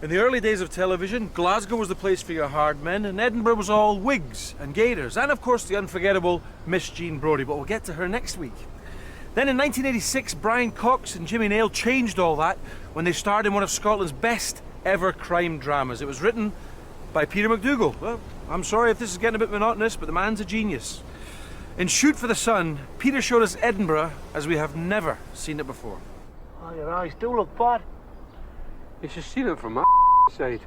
In the early days of television, Glasgow was the place for your hard men, and Edinburgh was all wigs and gaiters, and of course the unforgettable Miss Jean Brodie, but we'll get to her next week. Then in 1986, Brian Cox and Jimmy Nail changed all that when they starred in one of Scotland's best ever crime dramas. It was written by Peter McDougall. Well, I'm sorry if this is getting a bit monotonous, but the man's a genius. In Shoot for the Sun, Peter showed us Edinburgh as we have never seen it before. Oh, your eyes do look bad. You should see them from my side.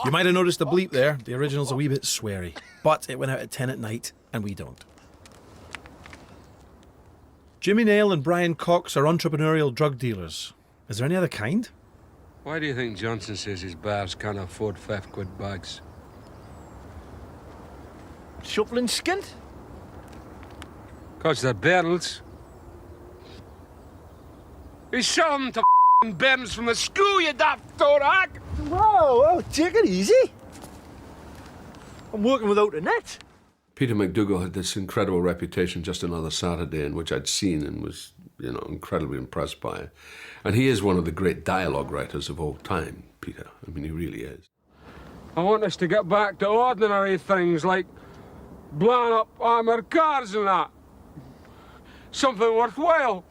You might have noticed the bleep there. The original's a wee bit sweary, but it went out at 10 at night, and we don't. Jimmy Nail and Brian Cox are entrepreneurial drug dealers. Is there any other kind? Why do you think Johnson says his bars can't afford 5 quid bags? Shuffling skint? 'Cause they're barrels. He's selling to Burns from the school, you daft thorak! Whoa, take it easy. I'm working without a net. Peter McDougall had this incredible reputation, Just Another Saturday, in which I'd seen and was, incredibly impressed by. And he is one of the great dialogue writers of all time, Peter. I mean, he really is. I want us to get back to ordinary things like blowing up armoured cars and that. Something worthwhile.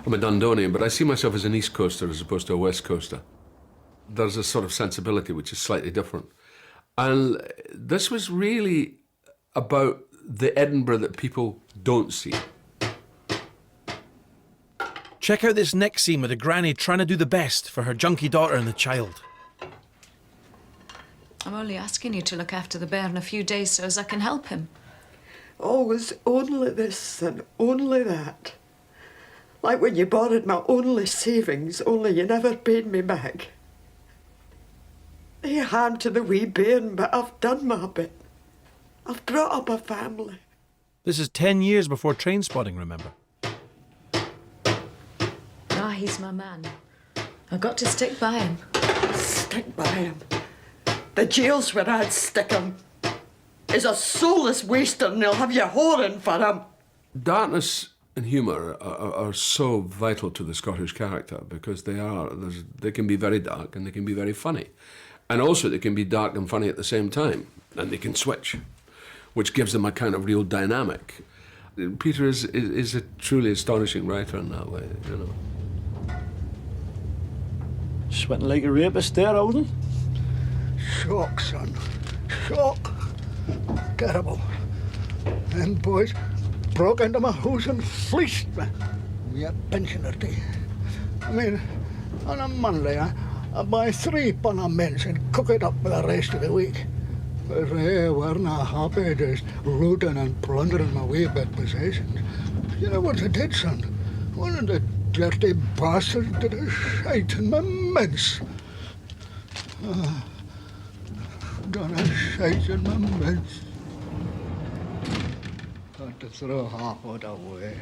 I'm a Dundonian, but I see myself as an East Coaster as opposed to a West Coaster. There's a sort of sensibility which is slightly different. And this was really about the Edinburgh that people don't see. Check out this next scene with a granny trying to do the best for her junkie daughter and the child. I'm only asking you to look after the bear in a few days so as I can help him. Always only this and only that. Like when you borrowed my only savings, only you never paid me back. No harm to the wee bairn, but I've done my bit. I've brought up a family. This is 10 years before Trainspotting, remember? Ah, he's my man. I've got to stick by him. Stick by him. The jail's where I'd stick him. He's a soulless waster and they'll have you whoring for him. Darkness and humour are so vital to the Scottish character because they can be very dark and they can be very funny. And also they can be dark and funny at the same time, and they can switch, which gives them a kind of real dynamic. Peter is a truly astonishing writer in that way, Sweating like a rapist there, Odin. Shock, son. Shock. Terrible. Them boys broke into my house and fleeced me. We had pensioner tea. I mean, on a Monday, I buy 3 pun of mince and cook it up for the rest of the week. But they weren't happy just looting and plundering my way-back possessions. You know what they did, son? One of the dirty bastards did a shite in my mince. Done a shite in my mince. Got to throw half of it away.